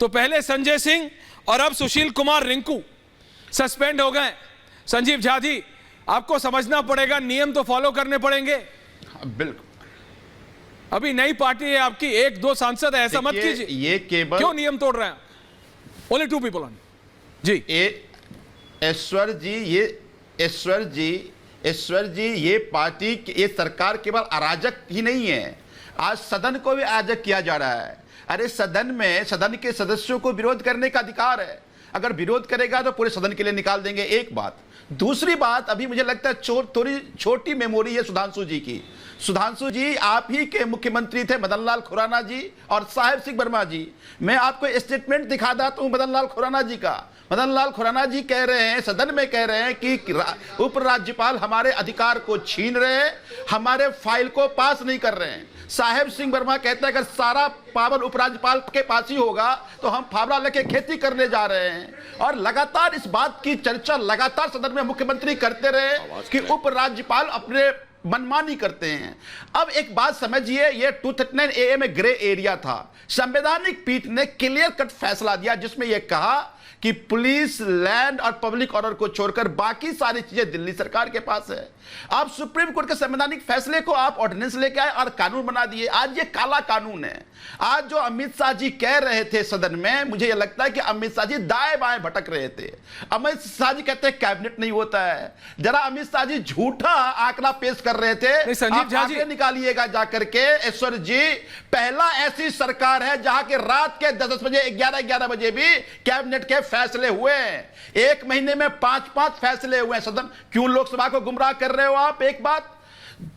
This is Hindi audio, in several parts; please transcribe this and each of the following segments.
तो पहले संजय सिंह और अब सुशील कुमार रिंकू सस्पेंड हो गए। संजीव झा जी, आपको समझना पड़ेगा, नियम तो फॉलो करने पड़ेंगे। बिल्कुल, अभी नई पार्टी है आपकी, एक दो सांसद है, ऐसा मत कीजिए। ये केवल क्यों नियम तोड़ रहे हैं? ओनली 2 पीपल ऑन जी। ईश्वर जी, ये पार्टी, ये सरकार केवल अराजक ही नहीं है, आज सदन को भी अराजक किया जा रहा है। अरे सदन के सदस्यों को विरोध करने का अधिकार है, अगर विरोध करेगा तो पूरे सदन के लिए निकाल देंगे। एक बात। दूसरी बात, अभी मुझे लगता है थोड़ी छोटी मेमोरी है सुधांशु जी की। सुधांशु जी, आप ही के मुख्यमंत्री थे मदन लाल खुराना जी और साहेब सिंह वर्मा जी। मैं आपको स्टेटमेंट दिखा देता हूं मदन लाल खुराना जी का। मदन लाल खुराना जी कह रहे हैं, सदन में कह रहे हैं कि उपराज्यपाल हमारे अधिकार को छीन रहे हैं, हमारे फाइल को पास नहीं कर रहे हैं। साहेब सिंह वर्मा कहते हैं अगर सारा पावर उपराज्यपाल के पास ही होगा तो हम फावड़ा लेके खेती करने जा रहे हैं। और लगातार इस बात की चर्चा लगातार सदन में मुख्यमंत्री करते रहे कि उपराज्यपाल अपने मनमानी करते हैं। अब एक बात समझिए, ये 239 ए में ग्रे एरिया था। संवैधानिक पीठ ने क्लियर कट फैसला दिया जिसमें यह कहा कि पुलिस, लैंड और पब्लिक ऑर्डर को छोड़कर बाकी सारी चीजें दिल्ली सरकार के पास है। आप सुप्रीम कोर्ट के संवैधानिक फैसले को आप ऑर्डिनेंस लेके आए और कानून बना दिए। आज ये काला कानून है। आज जो अमित शाह जी कह रहे थे सदन में, मुझे यह लगता है कि अमित शाह जी दाएं बाएं भटक रहे थे। अमित शाह जी कहते हैं कैबिनेट नहीं होता है, जरा अमित शाह जी झूठा आंकड़ा पेश कर रहे थे। संजीव झा जी निकालिएगा जाकर के। ईश्वर जी, पहला ऐसी सरकार है जहां के रात के 10 बजे 11 बजे भी कैबिनेट के फैसले हुए। एक महीने में 5 फैसले हुए। सदन क्यों लोकसभा को गुमराह कर रहे हो आप? एक बात।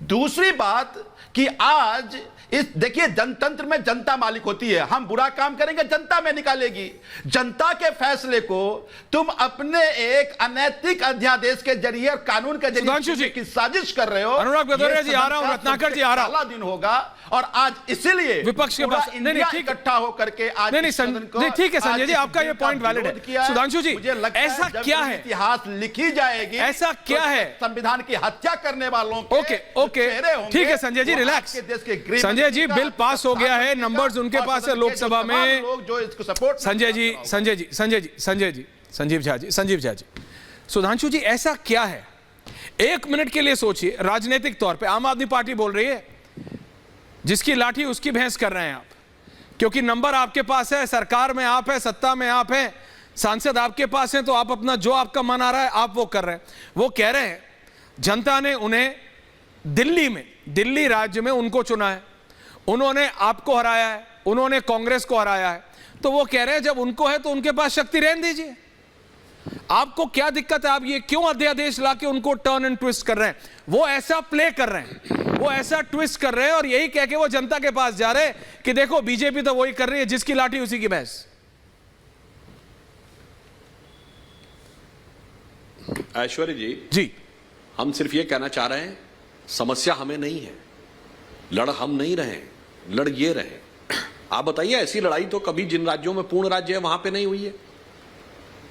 दूसरी बात कि आज इस देखिए, जनतंत्र में जनता मालिक होती है। हम बुरा काम करेंगे, जनता में निकालेगी। जनता के फैसले को तुम अपने एक अनैतिक अध्यादेश के जरिए और कानून के जरिए की साजिश कर रहे हो। अनुराग भदौरिया जी आ रहा हूं, रत्नाकर जी आ रहा हूं। दिन होगा और आज इसीलिए विपक्ष के पास इंडिया इकट्ठा होकर के आज नहीं, ठीक है संजय जी, आपका ये पॉइंट वैलिड है। सुधांशु जी, ऐसा क्या है, इतिहास लिखी जाएगी, ऐसा क्या है संविधान की हत्या करने वालों के ओके, ठीक है Sanjay ji, relax. Sanjay ji, bill pass हो गया है, नंबर्स उनके पास है लोकसभा में। लोग जो इसको सपोर्ट, संजीव झा जी, सुधांशु जी, ऐसा क्या है? 1 मिनट के लिए सोचिए। राजनीतिक तौर पे आम आदमी पार्टी बोल रही है जिसकी लाठी उसकी भैंस कर रहे हैं आप, क्योंकि नंबर आपके पास है, सरकार में आप है, सत्ता में आप है, सांसद आपके पास हैं, तो आप अपना जो आपका मन आ रहा है आप वो कर रहे हैं। वो कह रहे हैं जनता ने उन्हें दिल्ली राज्य में उनको चुना है, उन्होंने आपको हराया है, उन्होंने कांग्रेस को हराया है, तो वो कह रहे हैं जब उनको है तो उनके पास शक्ति रहने दीजिए। आपको क्या दिक्कत है? आप ये क्यों अध्यादेश लाके उनको टर्न एंड ट्विस्ट कर रहे हैं? वो ऐसा प्ले कर रहे हैं, वो ऐसा ट्विस्ट कर रहे हैं और यही कह के वो जनता के पास जा रहे हैं कि देखो बीजेपी तो वही कर रही है, जिसकी लाठी उसी की भैंस। ऐश्वर्य जी, हम सिर्फ ये कहना चाह रहे हैं, समस्या हमें नहीं है, लड़ हम नहीं रहे, लड़ ये रहे। आप बताइए, ऐसी लड़ाई तो कभी जिन राज्यों में पूर्ण राज्य है वहां पे नहीं हुई है।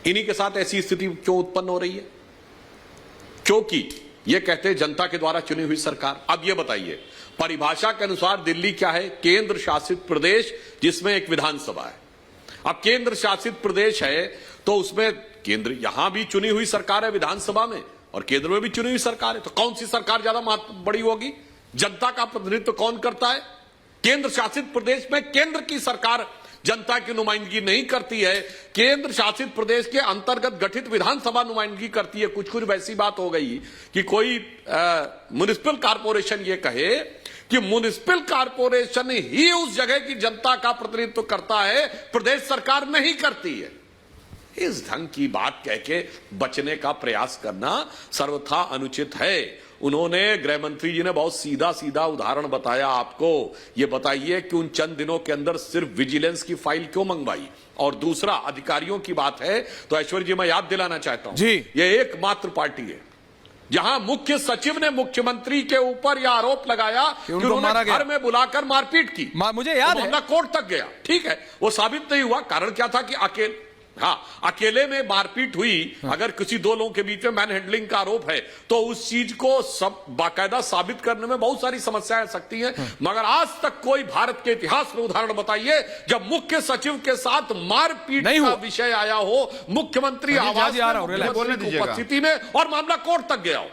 इन्हीं के साथ ऐसी स्थिति क्यों उत्पन्न हो रही है? क्योंकि ये कहते हैं जनता के द्वारा चुनी हुई सरकार। अब ये बताइए, परिभाषा के अनुसार दिल्ली क्या है? केंद्र शासित प्रदेश जिसमें एक विधानसभा है। अब केंद्र शासित प्रदेश है तो उसमें केंद्र, यहां भी चुनी हुई सरकार है विधानसभा में और केंद्र में भी चुनी हुई सरकार है, तो कौन सी सरकार ज्यादा बड़ी होगी? जनता का प्रतिनिधित्व कौन करता है? केंद्र शासित प्रदेश में केंद्र की सरकार जनता की नुमाइंदगी नहीं करती है, केंद्र शासित प्रदेश के अंतर्गत गठित विधानसभा नुमाइंदगी करती है। कुछ वैसी बात हो गई कि कोई म्युनिसिपल कॉर्पोरेशन ये कहे कि म्युनिसिपल कॉर्पोरेशन ही उस जगह की जनता का प्रतिनिधित्व करता है, प्रदेश सरकार नहीं करती है। इस ढंग की बात कह के बचने का प्रयास करना सर्वथा अनुचित है। उन्होंने, गृह मंत्री जी ने बहुत सीधा उदाहरण बताया आपको। ये बताइए कि उन चंद दिनों के अंदर सिर्फ विजिलेंस की फाइल क्यों मंगवाई? और दूसरा, अधिकारियों की बात है तो ऐश्वर्य जी, मैं याद दिलाना चाहता हूं, ये एकमात्र पार्टी है जहां मुख्य सचिव ने मुख्यमंत्री के ऊपर यह आरोप लगाया कि उन्होंने घर में बुलाकर मारपीट की। मुझे याद है, कोर्ट तक गया, ठीक है, वो साबित नहीं हुआ। कारण क्या था कि हाँ, अकेले में मारपीट हुई, अगर किसी दो लोगों के बीच में मैन हैंडलिंग का आरोप है तो उस चीज को सब बाकायदा साबित करने में बहुत सारी समस्याएं आ सकती हैं। मगर आज तक कोई भारत के इतिहास में उदाहरण बताइए जब मुख्य सचिव के साथ मारपीट का विषय आया हो, मुख्यमंत्री आवास में उपस्थिति में और मामला कोर्ट तक गया हो।